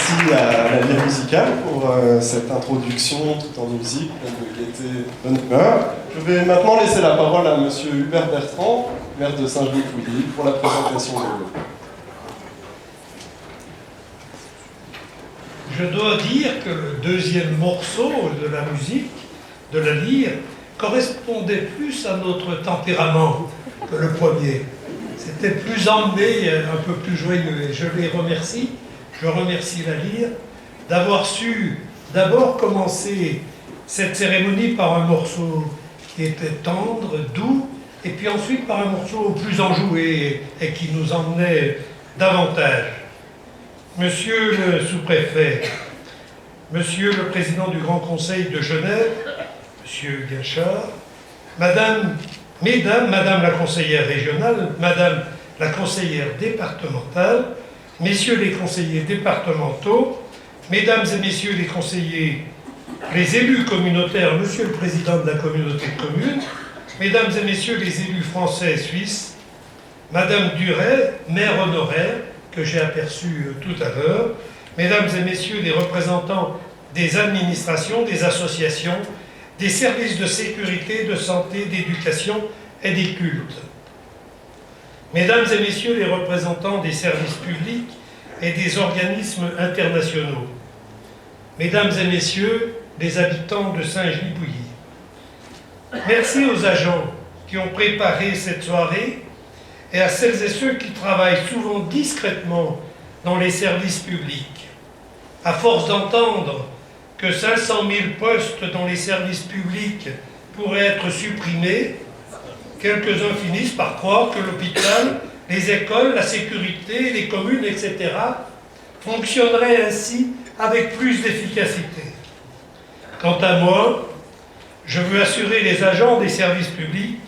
merci à la Lyre Musicale pour cette introduction tout en musique, pleine de gaieté, bonne humeur. Je vais maintenant laisser la parole à Monsieur Hubert Bertrand, maire de Saint-Genis-Pouilly, pour la présentation de l'œuvre. Je dois dire que le deuxième morceau de la musique, de la lyre, correspondait plus à notre tempérament que le premier. C'était plus emmené, un peu plus joyeux. Et je les remercie, je remercie la lyre, d'avoir su d'abord commencer cette cérémonie par un morceau qui était tendre, doux, et puis ensuite par un morceau plus enjoué et qui nous emmenait davantage. Monsieur le sous-préfet, Monsieur le président du Grand Conseil de Genève, Monsieur Guinchard, Madame la conseillère régionale, Madame la conseillère départementale, Messieurs les conseillers départementaux, Mesdames et Messieurs les conseillers, les élus communautaires, Monsieur le président de la communauté de communes, Mesdames et Messieurs les élus français et suisses, Madame Duret, maire honoraire, que j'ai aperçu tout à l'heure, Mesdames et Messieurs les représentants des administrations, des associations, des services de sécurité, de santé, d'éducation et des cultes. Mesdames et Messieurs les représentants des services publics et des organismes internationaux. Mesdames et Messieurs les habitants de Saint-Genis-Pouilly. Merci aux agents qui ont préparé cette soirée et à celles et ceux qui travaillent souvent discrètement dans les services publics. À force d'entendre que 500 000 postes dans les services publics pourraient être supprimés, quelques-uns finissent par croire que l'hôpital, les écoles, la sécurité, les communes, etc. fonctionneraient ainsi avec plus d'efficacité. Quant à moi, je veux assurer les agents des services publics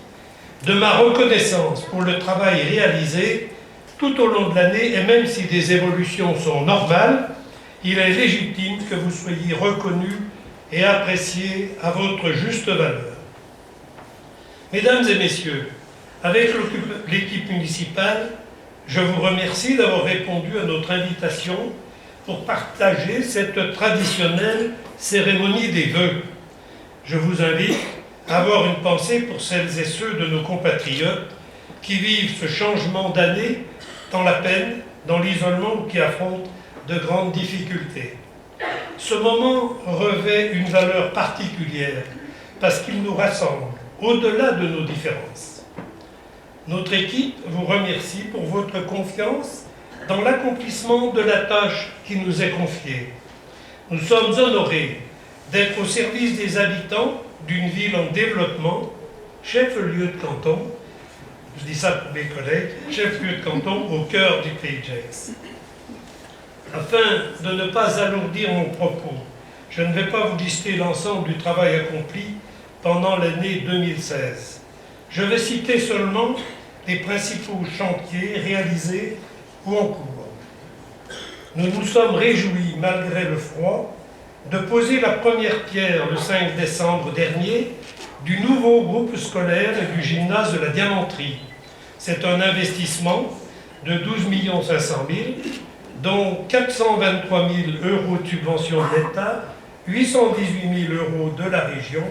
de ma reconnaissance pour le travail réalisé tout au long de l'année, et même si des évolutions sont normales, il est légitime que vous soyez reconnus et appréciés à votre juste valeur. Mesdames et messieurs, avec l'équipe municipale, je vous remercie d'avoir répondu à notre invitation pour partager cette traditionnelle cérémonie des vœux. Je vous invite à avoir une pensée pour celles et ceux de nos compatriotes qui vivent ce changement d'année dans la peine, dans l'isolement ou qui affrontent de grandes difficultés. Ce moment revêt une valeur particulière parce qu'il nous rassemble au-delà de nos différences. Notre équipe vous remercie pour votre confiance dans l'accomplissement de la tâche qui nous est confiée. Nous sommes honorés d'être au service des habitants d'une ville en développement, chef-lieu de canton, je dis ça pour mes collègues, chef-lieu de canton au cœur du Pays de Gex. Afin de ne pas alourdir mon propos, je ne vais pas vous lister l'ensemble du travail accompli pendant l'année 2016. Je vais citer seulement les principaux chantiers réalisés ou en cours. Nous nous sommes réjouis, malgré le froid, de poser la première pierre le 5 décembre dernier du nouveau groupe scolaire et du gymnase de la Diamanterie. C'est un investissement de 12 500 000 dont 423 000 € de subvention de l'État, 818 000 € de la région,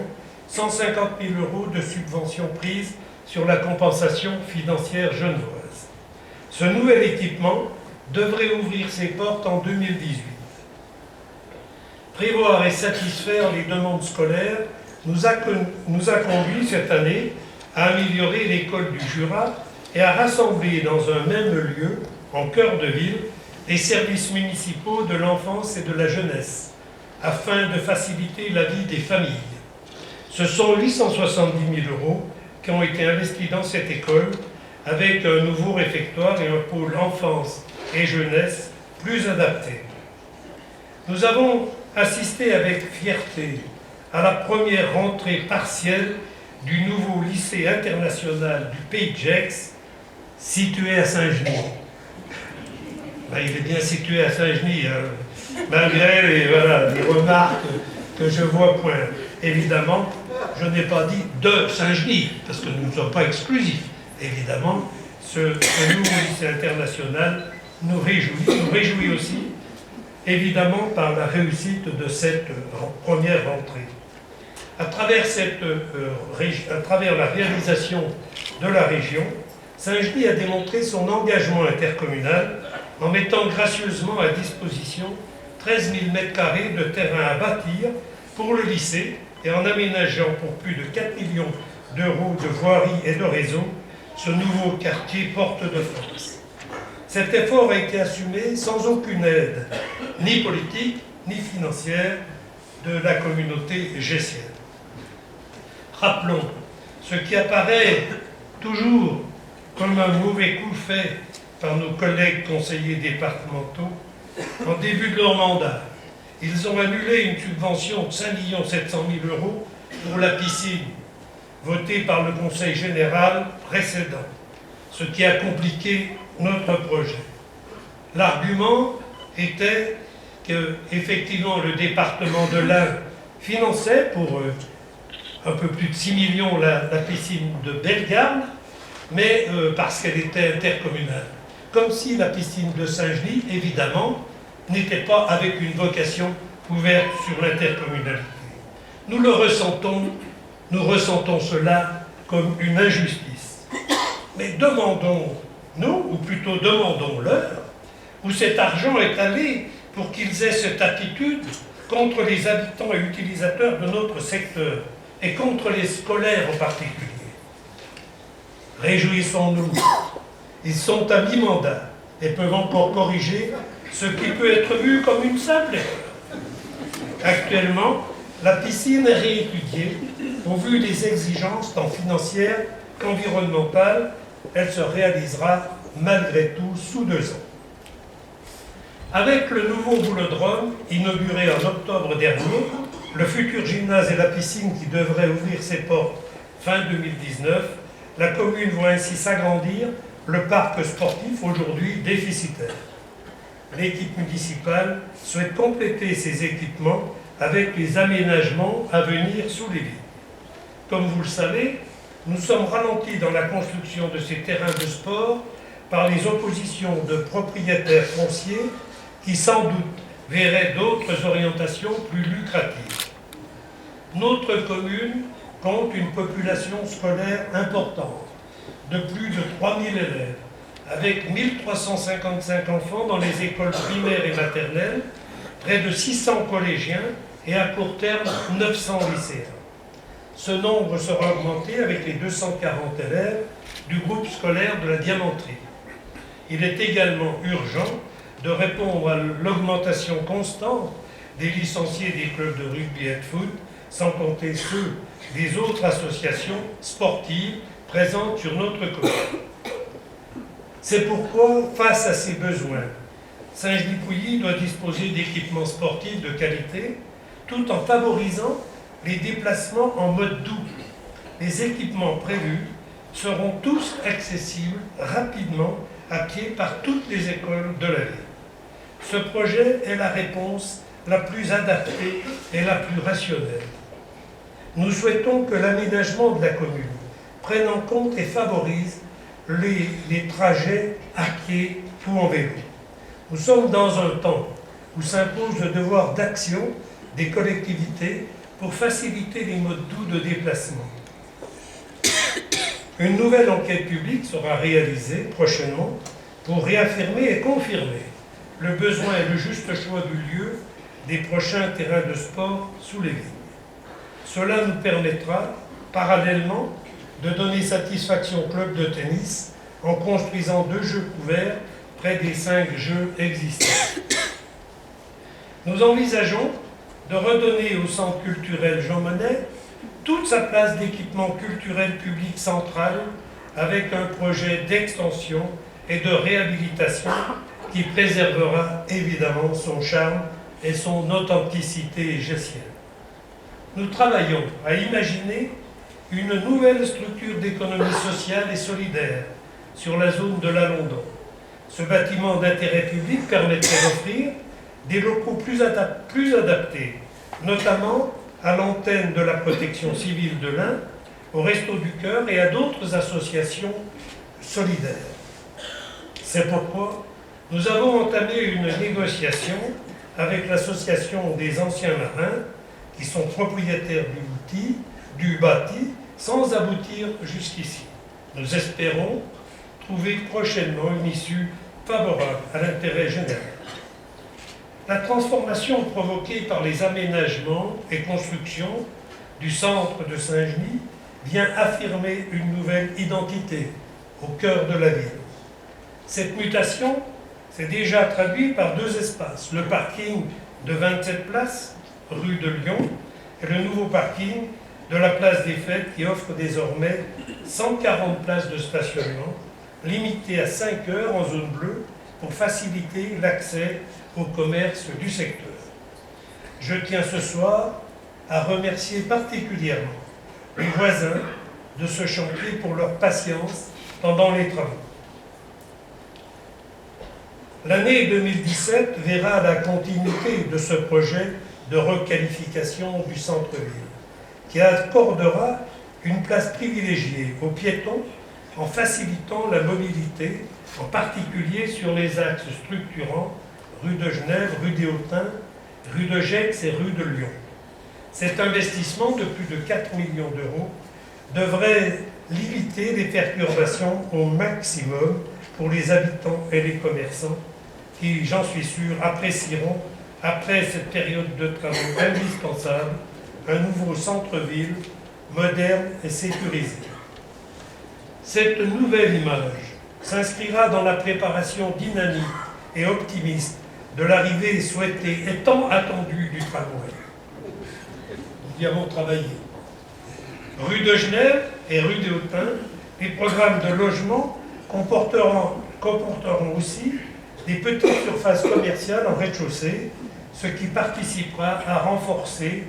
150 000 € de subvention prise sur la compensation financière genevoise. Ce nouvel équipement devrait ouvrir ses portes en 2018. Prévoir et satisfaire les demandes scolaires nous a conduit cette année à améliorer l'école du Jura et à rassembler dans un même lieu, en cœur de ville, les services municipaux de l'enfance et de la jeunesse, afin de faciliter la vie des familles. Ce sont 870 000 € qui ont été investis dans cette école, avec un nouveau réfectoire et un pôle enfance et jeunesse plus adapté. Nous avons assisté avec fierté à la première rentrée partielle du nouveau lycée international du Pays de Gex, situé à Saint-Genis. Ben, il est bien situé à Saint-Genis, malgré les remarques que je vois point. Évidemment, je n'ai pas dit de Saint-Genis, parce que nous ne sommes pas exclusifs. Évidemment, ce nouveau lycée international nous réjouit aussi. évidemment par la réussite de cette première rentrée. À travers la réalisation de la région, Saint-Genis a démontré son engagement intercommunal en mettant gracieusement à disposition 13 000 m² de terrain à bâtir pour le lycée et en aménageant pour plus de 4 millions d'euros de voirie et de réseau ce nouveau quartier porte de France. Cet effort a été assumé sans aucune aide, ni politique, ni financière, de la communauté gessienne. Rappelons ce qui apparaît toujours comme un mauvais coup fait par nos collègues conseillers départementaux en début de leur mandat. Ils ont annulé une subvention de 5 700 000 € pour la piscine, votée par le Conseil général précédent, ce qui a compliqué notre projet. L'argument était que, effectivement, le département de l'Ain finançait pour un peu plus de 6 millions la piscine de Bellegarde, mais parce qu'elle était intercommunale. Comme si la piscine de Saint-Genis, évidemment, n'était pas avec une vocation ouverte sur l'intercommunalité. Nous ressentons cela comme une injustice. Mais demandons-nous, ou plutôt demandons-leur, où cet argent est allé pour qu'ils aient cette attitude contre les habitants et utilisateurs de notre secteur, et contre les scolaires en particulier. Réjouissons-nous, ils sont à mi-mandat et peuvent encore corriger ce qui peut être vu comme une simple erreur. Actuellement, la piscine est réétudiée au vu des exigences tant financières qu'environnementales. Elle se réalisera malgré tout sous 2 ans. Avec le nouveau boulodrome, inauguré en octobre dernier, le futur gymnase et la piscine qui devraient ouvrir ses portes fin 2019, la commune voit ainsi s'agrandir le parc sportif aujourd'hui déficitaire. L'équipe municipale souhaite compléter ces équipements avec les aménagements à venir sous les vignes. Comme vous le savez, nous sommes ralentis dans la construction de ces terrains de sport par les oppositions de propriétaires fonciers qui sans doute verraient d'autres orientations plus lucratives. Notre commune compte une population scolaire importante, de plus de 3 000 élèves, avec 1 355 enfants dans les écoles primaires et maternelles, près de 600 collégiens et à court terme 900 lycéens. Ce nombre sera augmenté avec les 240 élèves du groupe scolaire de la Diamanterie. Il est également urgent de répondre à l'augmentation constante des licenciés des clubs de rugby et de foot, sans compter ceux des autres associations sportives présentes sur notre commune. C'est pourquoi, face à ces besoins, Saint-Genis-Pouilly doit disposer d'équipements sportifs de qualité, tout en favorisant les déplacements en mode doux. Les équipements prévus seront tous accessibles rapidement à pied par toutes les écoles de la ville. Ce projet est la réponse la plus adaptée et la plus rationnelle. Nous souhaitons que l'aménagement de la commune prenne en compte et favorise les trajets à pied ou en vélo. Nous sommes dans un temps où s'impose le devoir d'action des collectivités pour faciliter les modes doux de déplacement. Une nouvelle enquête publique sera réalisée prochainement pour réaffirmer et confirmer le besoin et le juste choix du lieu des prochains terrains de sport sous les vignes. Cela nous permettra, parallèlement, de donner satisfaction au club de tennis en construisant 2 jeux couverts près des 5 jeux existants. Nous envisageons de redonner au centre culturel Jean Monnet toute sa place d'équipement culturel public central avec un projet d'extension et de réhabilitation qui préservera évidemment son charme et son authenticité gessienne. Nous travaillons à imaginer une nouvelle structure d'économie sociale et solidaire sur la zone de l'Alondon. Ce bâtiment d'intérêt public permettrait d'offrir des locaux plus adaptés, notamment à l'antenne de la protection civile de l'Ain, au Resto du Cœur et à d'autres associations solidaires. C'est pourquoi nous avons entamé une négociation avec l'association des anciens marins qui sont propriétaires du bâti sans aboutir jusqu'ici. Nous espérons trouver prochainement une issue favorable à l'intérêt général. La transformation provoquée par les aménagements et constructions du centre de Saint-Genis vient affirmer une nouvelle identité au cœur de la ville. Cette mutation s'est déjà traduite par deux espaces, le parking de 27 places, rue de Lyon, et le nouveau parking de la place des Fêtes qui offre désormais 140 places de stationnement, limitées à 5 heures en zone bleue pour faciliter l'accès au commerce du secteur. Je tiens ce soir à remercier particulièrement les voisins de ce chantier pour leur patience pendant les travaux. L'année 2017 verra la continuité de ce projet de requalification du centre-ville, qui accordera une place privilégiée aux piétons en facilitant la mobilité, en particulier sur les axes structurants rue de Genève, rue des Hautins, rue de Gex et rue de Lyon. Cet investissement de plus de 4 millions d'euros devrait limiter les perturbations au maximum pour les habitants et les commerçants qui, j'en suis sûr, apprécieront, après cette période de travaux indispensables, un nouveau centre-ville moderne et sécurisé. Cette nouvelle image s'inscrira dans la préparation dynamique et optimiste de l'arrivée souhaitée et tant attendue du tramway. Nous y avons travaillé. Rue de Genève et rue des Hautins, les programmes de logement comporteront aussi des petites surfaces commerciales en rez-de-chaussée, ce qui participera à renforcer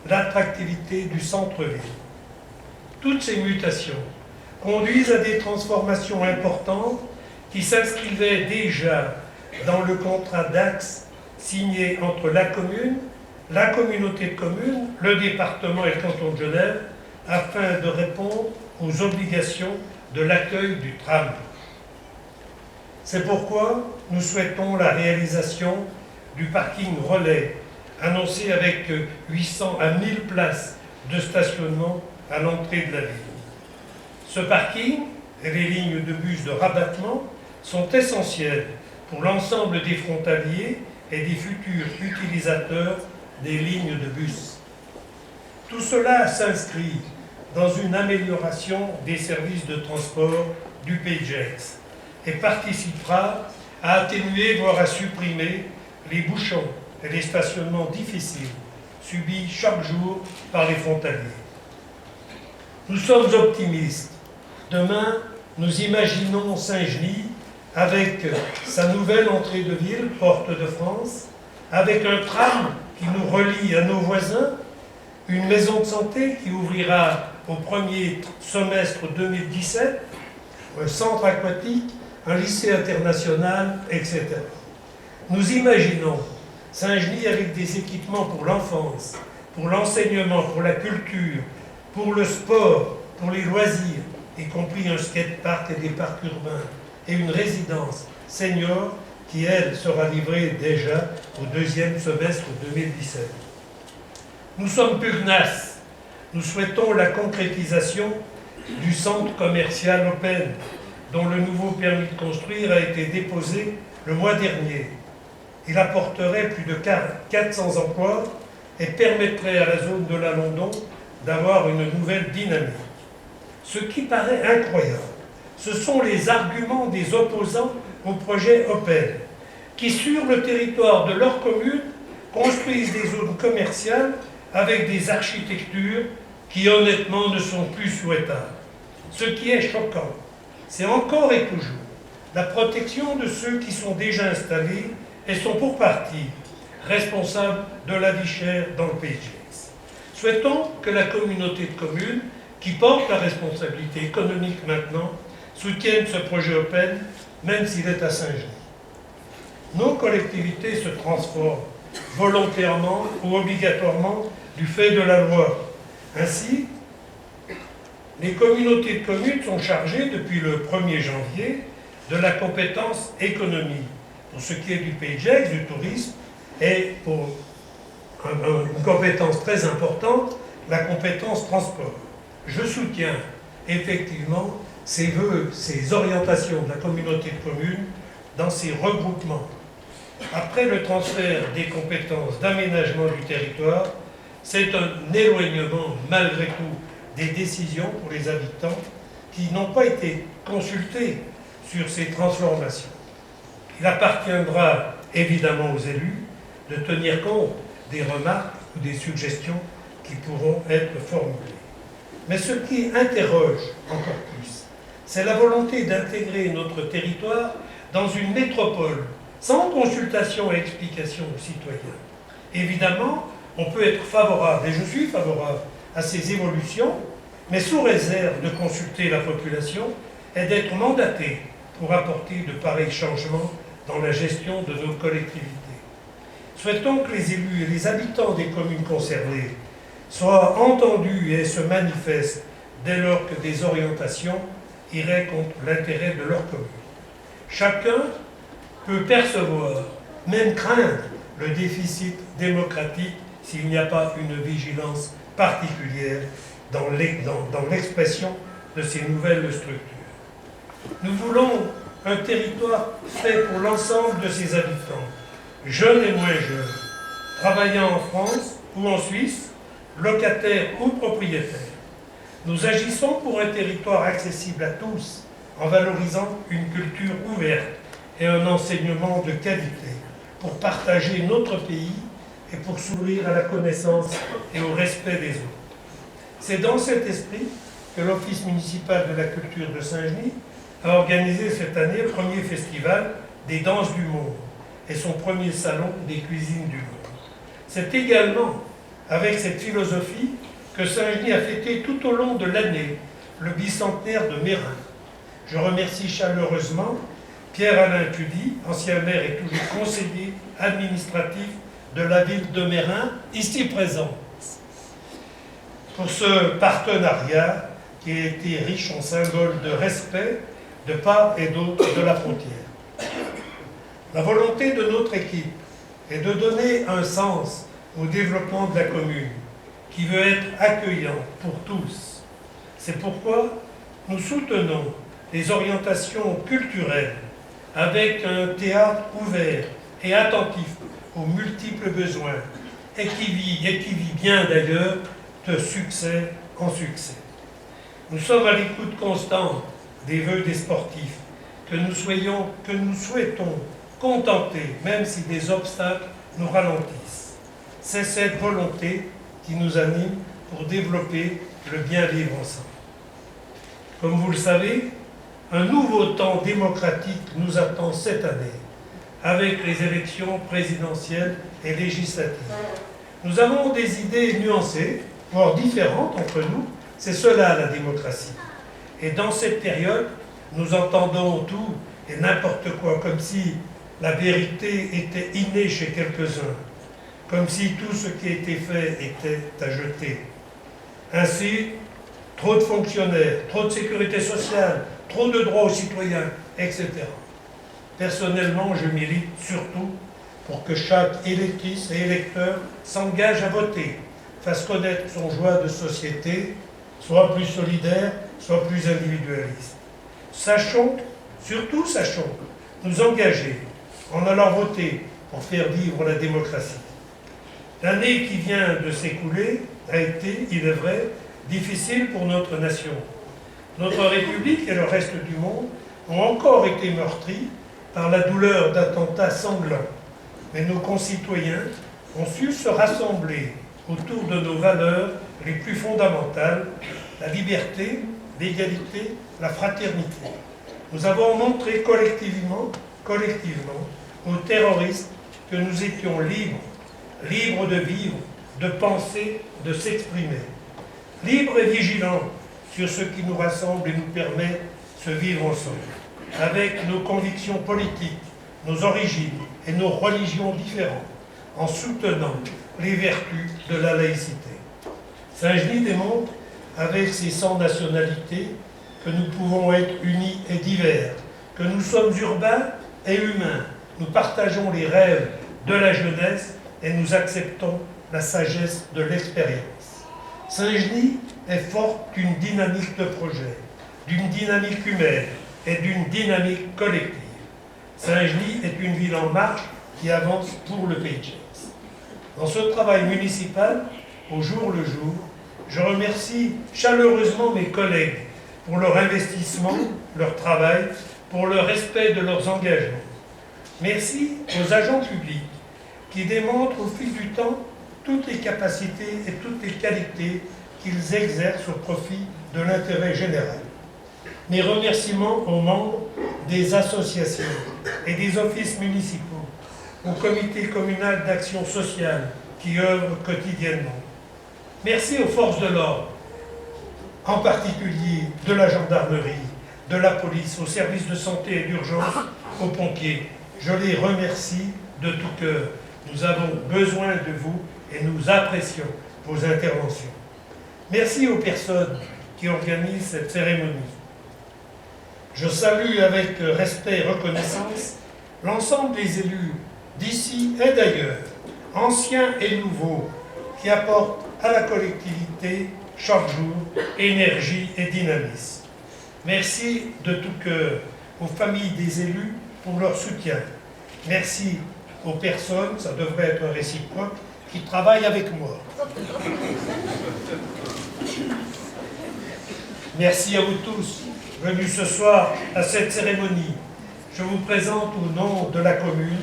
l'attractivité du centre-ville. Toutes ces mutations conduisent à des transformations importantes qui s'inscrivaient déjà dans le contrat d'axe signé entre la commune, la communauté de communes, le département et le canton de Genève, afin de répondre aux obligations de l'accueil du tram. C'est pourquoi nous souhaitons la réalisation du parking relais, annoncé avec 800 à 1000 places de stationnement à l'entrée de la ville. Ce parking et les lignes de bus de rabattement sont essentiels pour l'ensemble des frontaliers et des futurs utilisateurs des lignes de bus. Tout cela s'inscrit dans une amélioration des services de transport du Pays de Gex et participera à atténuer, voire à supprimer, les bouchons et les stationnements difficiles subis chaque jour par les frontaliers. Nous sommes optimistes. Demain, nous imaginons Saint-Genis avec sa nouvelle entrée de ville, Porte de France, avec un tram qui nous relie à nos voisins, une maison de santé qui ouvrira au premier semestre 2017, un centre aquatique, un lycée international, etc. Nous imaginons Saint-Genis avec des équipements pour l'enfance, pour l'enseignement, pour la culture, pour le sport, pour les loisirs, y compris un skatepark et des parcs urbains, et une résidence senior qui, elle, sera livrée déjà au deuxième semestre 2017. Nous sommes pugnaces. Nous souhaitons la concrétisation du centre commercial Open, dont le nouveau permis de construire a été déposé le mois dernier. Il apporterait plus de 400 emplois et permettrait à la zone de la London d'avoir une nouvelle dynamique. Ce qui paraît incroyable, ce sont les arguments des opposants au projet Open, qui sur le territoire de leur commune construisent des zones commerciales avec des architectures qui honnêtement ne sont plus souhaitables. Ce qui est choquant, c'est encore et toujours la protection de ceux qui sont déjà installés et sont pour partie responsables de la vie chère dans le Pays de Gex. Souhaitons que la communauté de communes, qui porte la responsabilité économique maintenant, soutienne ce projet Open, même s'il est à Saint-Genis. Nos collectivités se transforment volontairement ou obligatoirement du fait de la loi. Ainsi, les communautés de communes sont chargées depuis le 1er janvier de la compétence économie, pour ce qui est du Pays de Gex, du tourisme, et pour une compétence très importante, la compétence transport. Je soutiens effectivement ces vœux, ces orientations de la communauté de communes dans ces regroupements. Après le transfert des compétences d'aménagement du territoire, c'est un éloignement malgré tout des décisions pour les habitants qui n'ont pas été consultés sur ces transformations. Il appartiendra évidemment aux élus de tenir compte des remarques ou des suggestions qui pourront être formulées. Mais ce qui interroge encore plus, c'est la volonté d'intégrer notre territoire dans une métropole sans consultation et explication aux citoyens. Évidemment, on peut être favorable, et je suis favorable, à ces évolutions, mais sous réserve de consulter la population et d'être mandaté pour apporter de pareils changements dans la gestion de nos collectivités. Souhaitons que les élus et les habitants des communes concernées soient entendus et se manifestent dès lors que des orientations iraient contre l'intérêt de leur commune. Chacun peut percevoir, même craindre, le déficit démocratique s'il n'y a pas une vigilance particulière dans l'expression de ces nouvelles structures. Nous voulons un territoire fait pour l'ensemble de ses habitants, jeunes et moins jeunes, travaillant en France ou en Suisse, locataires ou propriétaires. Nous agissons pour un territoire accessible à tous, en valorisant une culture ouverte et un enseignement de qualité, pour partager notre pays et pour s'ouvrir à la connaissance et au respect des autres. C'est dans cet esprit que l'Office municipal de la culture de Saint-Genis a organisé cette année le premier festival des danses du monde et son premier salon des cuisines du monde. C'est également avec cette philosophie que Saint-Genis a fêté tout au long de l'année le bicentenaire de Mérin. Je remercie chaleureusement Pierre-Alain Tudy, ancien maire et toujours conseiller administratif de la ville de Mérin, ici présent, pour ce partenariat qui a été riche en symboles de respect de part et d'autre de la frontière. La volonté de notre équipe est de donner un sens au développement de la commune, qui veut être accueillant pour tous. C'est pourquoi nous soutenons les orientations culturelles avec un théâtre ouvert et attentif aux multiples besoins et qui vit bien d'ailleurs de succès en succès. Nous sommes à l'écoute constante des vœux des sportifs que nous souhaitons contenter, même si des obstacles nous ralentissent. C'est cette volonté qui nous anime pour développer le bien vivre ensemble. Comme vous le savez, un nouveau temps démocratique nous attend cette année, avec les élections présidentielles et législatives. Nous avons des idées nuancées, voire différentes entre nous, c'est cela la démocratie. Et dans cette période, nous entendons tout et n'importe quoi, comme si la vérité était innée chez quelques-uns, comme si tout ce qui a été fait était à jeter. Ainsi, trop de fonctionnaires, trop de sécurité sociale, trop de droits aux citoyens, etc. Personnellement, je milite surtout pour que chaque électrice et électeur s'engage à voter, fasse connaître son choix de société, soit plus solidaire, soit plus individualiste. Surtout sachons, nous engager en allant voter pour faire vivre la démocratie. L'année qui vient de s'écouler a été, il est vrai, difficile pour notre nation. Notre République et le reste du monde ont encore été meurtris par la douleur d'attentats sanglants. Mais nos concitoyens ont su se rassembler autour de nos valeurs les plus fondamentales, la liberté, l'égalité, la fraternité. Nous avons montré collectivement aux terroristes que nous étions libres de vivre, de penser, de s'exprimer, libres et vigilants sur ce qui nous rassemble et nous permet de vivre ensemble, avec nos convictions politiques, nos origines et nos religions différentes, en soutenant les vertus de la laïcité. Saint-Genis démontre, avec ses 100 nationalités, que nous pouvons être unis et divers, que nous sommes urbains et humains. Nous partageons les rêves de la jeunesse et nous acceptons la sagesse de l'expérience. Saint-Genis est forte d'une dynamique de projet, d'une dynamique humaine et d'une dynamique collective. Saint-Genis est une ville en marche qui avance pour le Pays de Gex. Dans ce travail municipal, au jour le jour, je remercie chaleureusement mes collègues pour leur investissement, leur travail, pour le respect de leurs engagements. Merci aux agents publics qui démontrent au fil du temps toutes les capacités et toutes les qualités qu'ils exercent au profit de l'intérêt général. Mes remerciements aux membres des associations et des offices municipaux, au comité communal d'action sociale qui œuvrent quotidiennement. Merci aux forces de l'ordre, en particulier de la gendarmerie, de la police, aux services de santé et d'urgence, aux pompiers. Je les remercie de tout cœur. Nous avons besoin de vous et nous apprécions vos interventions. Merci aux personnes qui organisent cette cérémonie. Je salue avec respect et reconnaissance l'ensemble des élus d'ici et d'ailleurs, anciens et nouveaux, qui apportent à la collectivité chaque jour énergie et dynamisme. Merci de tout cœur aux familles des élus pour leur soutien. Merci aux personnes, ça devrait être réciproque, qui travaillent avec moi. Merci à vous tous venus ce soir à cette cérémonie. Je vous présente au nom de la commune,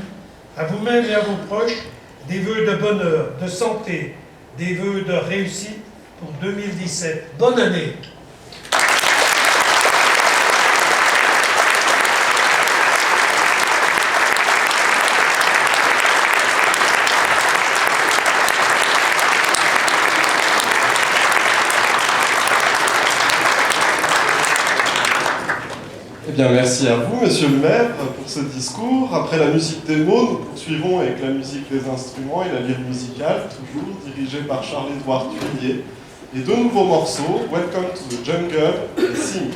à vous-même et à vos proches, des vœux de bonheur, de santé, des vœux de réussite pour 2017. Bonne année! Eh bien, merci à vous, monsieur le maire, pour ce discours. Après la musique des mots, nous poursuivons avec la musique des instruments et la lyre musicale, toujours dirigée par Charles-Édouard Thuillier, et deux nouveaux morceaux, Welcome to the Jungle et Sing.